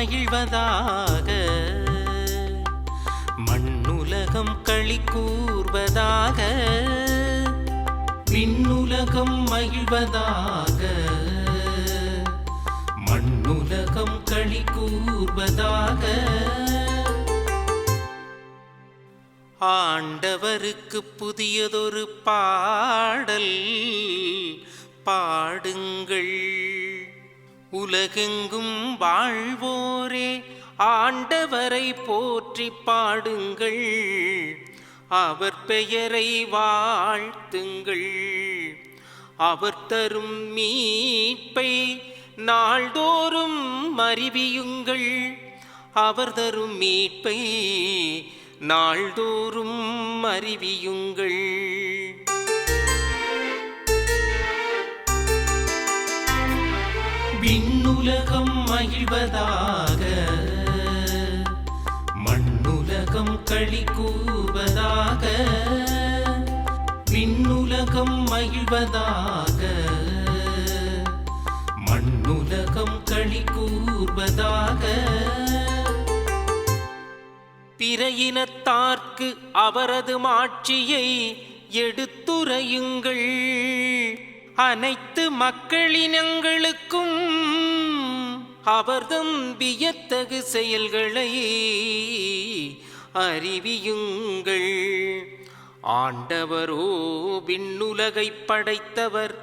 மகிழ்வதாக, மண்ணுலகம் களி கூர்வதாக, விண்ணுலகம் மகிழ்வதாக, மண்ணுலகம் களி கூர்வதாக. ஆண்டவருக்கு புதியதொரு பாடல் பாடுங்கள். உலகெங்கும் வாழ்வோரே ஆண்டவரை போற்றி பாடுங்கள். அவர் பெயரை வாழ்த்துங்கள். அவர் தரும் மீட்பை நாள்தோறும் அறிவியுங்கள். அவர் தரும் மீட்பை நாள்தோறும் அறிவியுங்கள். விண்ணுலகம் மகிழ்வதாக, மண்ணுலகம் களி கூர்வதாக, விண்ணுலகம் மகிழ்வதாக, மண்ணுலகம் களி கூர்வதாக. பிற இனத்தார்க்கு அவரது மாட்சியை எடுத்துரையுங்கள். அனைத்து மக்களினங்களுக்கும் அவர்தம் வியத்தகு செயல்களை அறிவியுங்கள். ஆண்டவரோ விண்ணுலகை படைத்தவர்.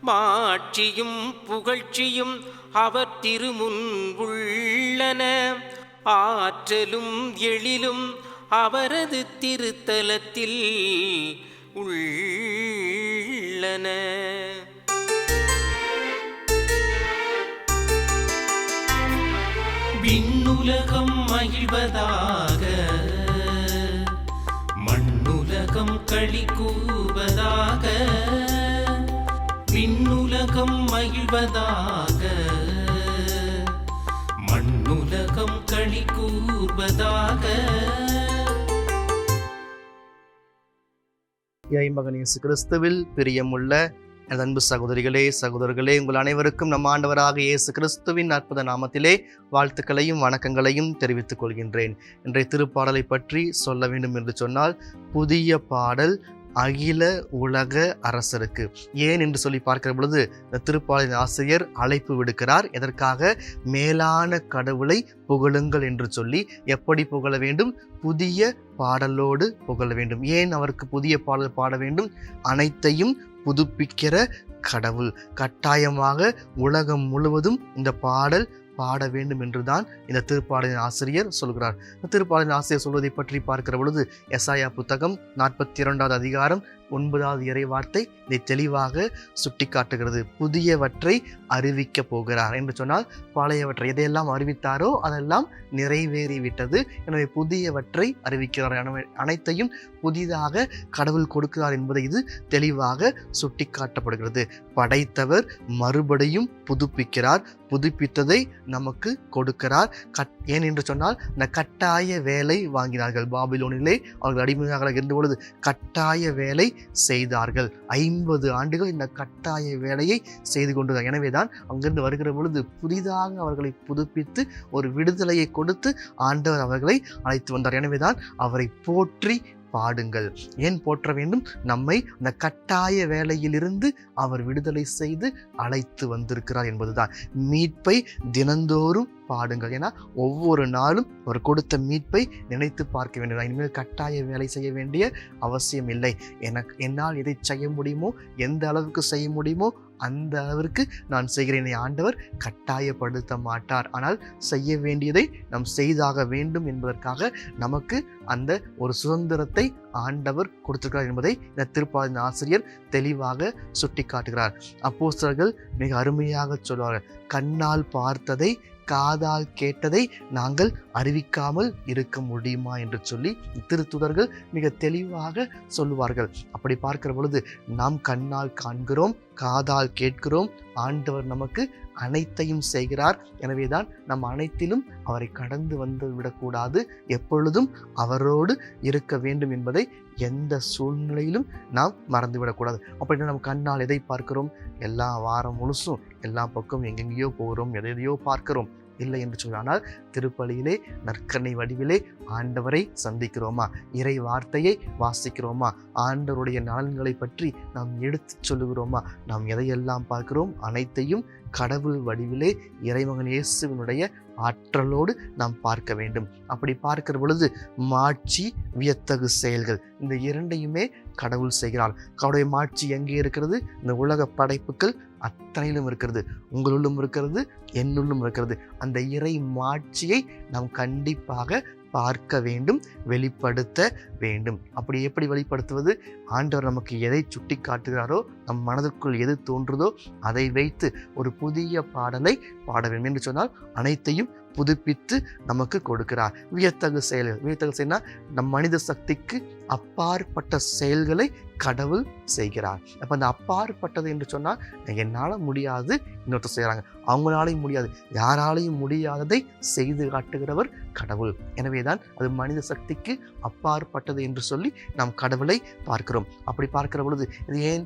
மாட்சியும் புகழ்ச்சியும் அவர் திருமுன் உள்ளன. ஆற்றலும் எழிலும் அவரது திருத்தலத்தில் உள்ளன. விண்ணுலகம் மகிழ்வதாக, மண்ணுலகம் களி கூர்வதாக, விண்ணுலகம் மகிழ்வதாக, மண்ணுலகம் களி கூர்வதாக. மகன் இயேசு கிறிஸ்துவில் பிரியமுள்ள எனது அன்பு சகோதரிகளே சகோதரர்களே, உங்கள் அனைவருக்கும் நம் ஆண்டவராக இயேசு கிறிஸ்துவின் அற்புத நாமத்திலே வாழ்த்துக்களையும் வணக்கங்களையும் தெரிவித்துக் கொள்கின்றேன். இன்றைய திருப்பாடலை பற்றி சொல்ல வேண்டும் என்று சொன்னால், புதிய பாடல் அகில உலக அரசருக்கு. ஏன் என்று சொல்லி பார்க்கிற பொழுது இந்த திருப்பாடலின் ஆசிரியர் அழைப்பு விடுக்கிறார். எதற்காக? மேலான கடவுளை புகழுங்கள் என்று சொல்லி. எப்படி புகழ வேண்டும்? புதிய பாடலோடு புகழ வேண்டும். ஏன் அவருக்கு புதிய பாடல் பாட வேண்டும்? அனைத்தையும் புதுப்பிக்கிற கடவுள். கட்டாயமாக உலகம் முழுவதும் இந்த பாடல் பாட வேண்டும் என்றுதான் இந்த திருப்பாடலின் ஆசிரியர் சொல்கிறார். திருப்பாடலின் ஆசிரியர் சொல்வதை பற்றி பார்க்கிற பொழுது எசாயா புத்தகம் 42வது அதிகாரம் 9வது இறை வார்த்தை இதை தெளிவாக சுட்டி காட்டுகிறது. புதியவற்றை அறிவிக்க போகிறார் என்று சொன்னால், பழையவற்றை எதையெல்லாம் அறிவித்தாரோ அதெல்லாம் நிறைவேறிவிட்டது. எனவே புதியவற்றை அறிவிக்கிறார். அனைத்தையும் புதிதாக கடவுள் கொடுக்கிறார் என்பதை இது தெளிவாக சுட்டி காட்டப்படுகிறது. படைத்தவர் மறுபடியும் புதுப்பிக்கிறார். புதுப்பித்ததை நமக்கு கொடுக்கிறார். ஏன் என்று சொன்னால், இந்த கட்டாய வேலை வாங்கினார்கள். பாபிலோனிலே அவர்கள் அடிமையாக இருந்த பொழுது கட்டாய வேலை செய்தார்கள். 50 ஆண்டுகள் இந்த கட்டாய வேலையை செய்து கொண்டிருந்தார். எனவேதான் அங்கிருந்து வருகிற பொழுது புதிதாக அவர்களை புதுப்பித்து ஒரு விடுதலையை கொடுத்து ஆண்டவர் அவர்களை அழைத்து வந்தார். எனவேதான் அவரை போற்றி பாடுங்கள். ஏன் போற்ற வேண்டும்? நம்மை அந்த கட்டாய வேலையிலிருந்து அவர் விடுதலை செய்து அழைத்து வந்திருக்கிறார் என்பதுதான். மீட்பை தினந்தோறும் பாடுங்கள். ஏன்னா ஒவ்வொரு நாளும் அவர் கொடுத்த மீட்பை நினைத்து பார்க்க வேண்டும். இனிமேல் கட்டாய வேலை செய்ய வேண்டிய அவசியம் இல்லை. என்னால் எதை செய்ய முடியுமோ, எந்த அளவுக்கு செய்ய முடியுமோ அந்த அளவிற்கு நான் செய்கிறேன். ஆண்டவர் கட்டாயப்படுத்த மாட்டார். ஆனால் செய்ய வேண்டியதை நாம் செய்தாக வேண்டும் என்பதற்காக நமக்கு அந்த ஒரு சுதந்திரத்தை ஆண்டவர் கொடுத்திருக்கிறார் என்பதை இந்த திருப்பாடலின் ஆசிரியர் தெளிவாக சுட்டி காட்டுகிறார். அப்போஸ்தலர்கள் மிக அருமையாக சொல்வார்கள், கண்ணால் பார்த்ததை காதால் கேட்டதை நாங்கள் அறிவிக்காமல் இருக்க முடியுமா என்று சொல்லி திருத்துதர்கள் மிக தெளிவாக சொல்லுவார்கள். அப்படி பார்க்கிற பொழுது நாம் கண்ணால் காண்கிறோம், காதால் கேட்கிறோம். ஆண்டவர் நமக்கு அனைத்தையும் செய்கிறார். எனவேதான் நம் அனைத்திலும் அவரை கடந்து வந்து விடக்கூடாது. எப்பொழுதும் அவரோடு இருக்க வேண்டும் என்பதை எந்த சூழ்நிலையிலும் நாம் மறந்துவிடக்கூடாது. அப்படின்னா நம்ம கண்ணால் எதை பார்க்கிறோம்? எல்லா வாரம் முழுசும் எல்லா பக்கம் எங்கெங்கேயோ போகிறோம், எதையோ பார்க்கிறோம். இல்லை என்று சொன்னால் திருப்பலியிலே நற்கருணை வடிவிலே ஆண்டவரை சந்திக்கிறோமா? இறை வார்த்தையை வாசிக்கிறோமா? ஆண்டவருடைய நலன்களை பற்றி நாம் எடுத்து சொல்லுகிறோமா? நாம் எதையெல்லாம் பார்க்கிறோம்? அனைத்தையும் கடவுள் வடிவிலே இறைமகன் இயேசுவினுடைய ஆற்றலோடு நாம் பார்க்க வேண்டும். அப்படி பார்க்கிற பொழுது மாட்சி, வியத்தகு செயல்கள், இந்த இரண்டையுமே கடவுள் செய்கிறார். கடவுளுடைய மாட்சி எங்கே இருக்கிறது? இந்த உலக படைப்புகள் அத்தனையிலும் இருக்கிறது, உங்களுள்ளும் இருக்கிறது, என்னுள்ளும் இருக்கிறது. அந்த இறை மாட்சியை நாம் கண்டிப்பாக பார்க்க வேண்டும், வெளிப்படுத்த வேண்டும். அப்படி எப்படி வெளிப்படுத்துவது? ஆண்டவர் நமக்கு எதை சுட்டி காட்டுகிறாரோ, நம் மனதிற்குள் எது தோன்றுதோ அதை வைத்து ஒரு புதிய பாடலை பாட வேண்டும் என்று சொன்னால் அனைத்தையும் புதுப்பித்து நமக்கு கொடுக்கிறார். வியத்தகு செயல்கள், வியத்தகு செயல்னா நம் மனித சக்திக்கு அப்பாற்பட்ட செயல்களை கடவுள் செய்கிறார். அப்போ அந்த அப்பாற்பட்டது என்று சொன்னால் என்னால் முடியாது, இன்னொருத்தர் செய்கிறாங்க, அவங்களாலையும் முடியாது, யாராலையும் முடியாததை செய்து காட்டுகிறவர் கடவுள். எனவேதான் அது மனித சக்திக்கு அப்பாற்பட்டது என்று சொல்லி நாம் கடவுளை பார்க்கிறோம். அப்படி பார்க்கிற பொழுது இது ஏன்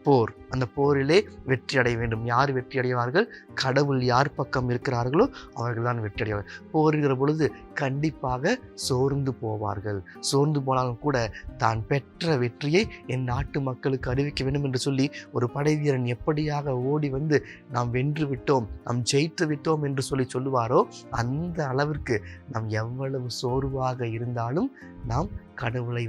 போர்? அந்த போரிலே வெற்றி அடைய வேண்டும். யார் வெற்றி அடைவார்கள்? கடவுள் யார் பக்கம் இருக்கிறார்களோ அவர்கள் தான் வெற்றி அடைவார்கள். போரிடுகிற பொழுது கண்டிப்பாக சோர்ந்து போவார்கள். சோர்ந்து போனாலும் கூட தான் பெற்ற வெற்றியை என் நாட்டு மக்களுக்கு அறிவிக்க வேண்டும் என்று சொல்லி ஒரு படை வீரன் எப்படியாக ஓடி வந்து நாம் வென்று விட்டோம், நாம் ஜெயித்து விட்டோம் என்று சொல்லி சொல்லுவாரோ அந்த அளவிற்கு நாம் எவ்வளவு சோர்வாக இருந்தாலும் நாம் கடவுளை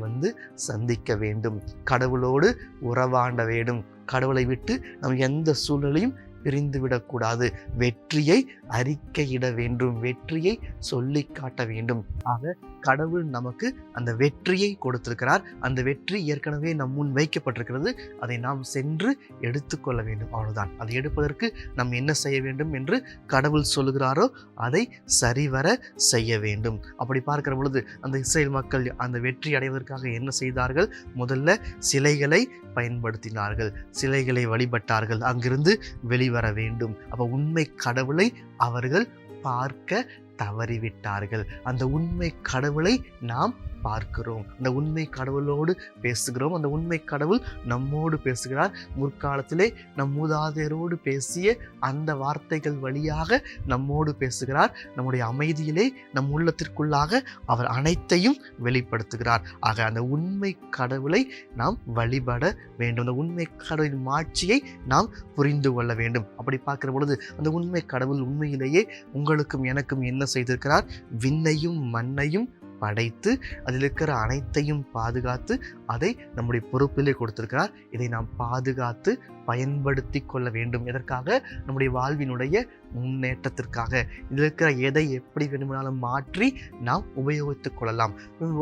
சந்திக்க வேண்டும், கடவுளோடு உறவாட வேண்டும். கடவுளை விட்டு நாம் எந்த சூழ்நிலையும் பிரிந்து விடக்கூடாது. வெற்றியை அறிக்கையிட வேண்டும், வெற்றியை சொல்லி காட்ட வேண்டும். ஆக கடவுள் நமக்கு அந்த வெற்றியை கொடுத்திருக்கிறார். அந்த வெற்றி ஏற்கனவே நம் முன் வைக்கப்பட்டிருக்கிறது. அதை நாம் சென்று எடுத்துக்கொள்ள வேண்டும், அவ்வளவுதான். அதை எடுப்பதற்கு நாம் என்ன செய்ய வேண்டும் என்று கடவுள் சொல்லுகிறாரோ அதை சரிவர செய்ய வேண்டும். அப்படி பார்க்கிற பொழுது அந்த இஸ்ரேல் மக்கள் அந்த வெற்றி அடைவதற்காக என்ன செய்தார்கள்? முதல்ல சிலைகளை பயன்படுத்தினார்கள், சிலைகளை வழிபட்டார்கள், அங்கிருந்து வெளிவர வேண்டும். அப்ப உண்மை கடவுளை அவர்கள் பார்க்க தவறிவிட்டார்கள். அந்த உண்மை கடவுளை நாம் பார்க்கிறோம், அந்த உண்மை கடவுளோடு பேசுகிறோம், அந்த உண்மை கடவுள் நம்மோடு பேசுகிறார். முற்காலத்திலே நம் மூதாதையரோடு பேசிய அந்த வார்த்தைகள் வழியாக நம்மோடு பேசுகிறார். நம்முடைய அமைதியிலே நம் உள்ளத்திற்குள்ளாக அவர் அனைத்தையும் வெளிப்படுத்துகிறார். ஆக அந்த உண்மை கடவுளை நாம் வழிபட வேண்டும், அந்த உண்மை கடவுளின் மாட்சியை நாம் புரிந்து கொள்ள வேண்டும். அப்படி பார்க்கிற பொழுது அந்த உண்மை கடவுள் உண்மையிலேயே உங்களுக்கும் எனக்கும் என்ன செய்திருக்கிறார்? விண்ணையும் மண்ணையும் படைத்து அதில் இருக்கிற அனைத்தையும் பாதுகாத்து அதை நம்முடைய பொறுப்பிலே கொடுத்திருக்கிறார். இதை நாம் பாதுகாத்து பயன்படுத்தி கொள்ள வேண்டும். எதற்காக? நம்முடைய வாழ்வினுடைய முன்னேற்றத்திற்காக. இதில் இருக்கிற எதை எப்படி வேண்டுமானாலும் மாற்றி நாம் உபயோகித்துக் கொள்ளலாம்.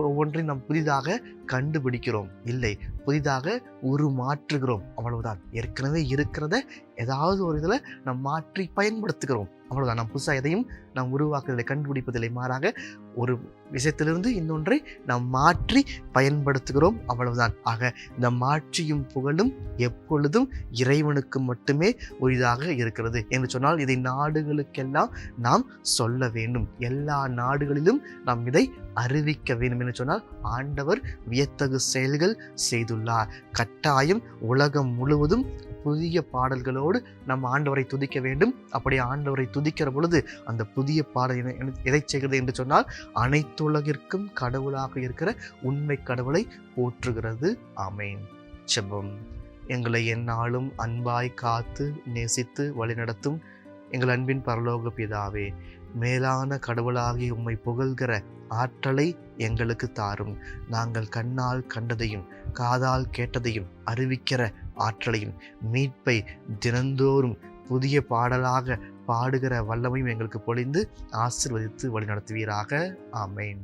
ஒவ்வொன்றையும் நாம் புதிதாக கண்டுபிடிக்கிறோம் இல்லை, புதிதாக உருமாற்றுகிறோம், அவ்வளவுதான். ஏற்கனவே இருக்கிறத ஏதாவது ஒரு இதில் நாம் மாற்றி பயன்படுத்துகிறோம், அவ்வளவுதான். நாம் புதுசாக எதையும் நாம் உருவாக்குவதில்லை, கண்டுபிடிப்பதில்லை. மாறாக ஒரு விஷயத்திலிருந்து இன்னொன்றை நாம் மாற்றி பயன்படுத்துகிறோம், அவ்வளவுதான். ஆக இந்த மாற்றியும் புகழும் எப்பொழுதும் இறைவனுக்கு மட்டுமே உரிதாக இருக்கிறது என்று சொன்னால் இதை நாடுகளுக்கெல்லாம் நாம் சொல்ல வேண்டும். எல்லா நாடுகளிலும் நாம் இதை அறிவிக்க வேண்டும் என்று சொன்னால் ஆண்டவர் வியத்தகு செயல்கள் செய்துள்ளார். கட்டாயம் உலகம் முழுவதும் புதிய பாடல்களோடு நம் ஆண்டவரை துதிக்க வேண்டும். அப்படி ஆண்டவரை துதிக்கிற பொழுது அந்த புதிய பாடல் எதை செய்கிறது என்று சொன்னால் அனைத்துலகிற்கும் கடவுளாக இருக்கிற உண்மை கடவுளை போற்றுகிறது. ஆமேன். ஜெபம். எங்களை எந்நாளும் அன்பாய் காத்து நேசித்து வழிநடத்தும் எங்கள் அன்பின் பரலோக பிதாவே, மேலான கடவுளாகி உம்மை புகழ்கிற ஆற்றலை எங்களுக்கு தாரும். நாங்கள் கண்ணால் கண்டதையும் காதால் கேட்டதையும் அறிவிக்கிற ஆற்றலையும் மீட்பை தினந்தோறும் புதிய பாடலாக பாடுகிற வல்லமையும் எங்களுக்கு பொழிந்து ஆசீர்வதித்து வழிநடத்துவீராக. ஆமேன்.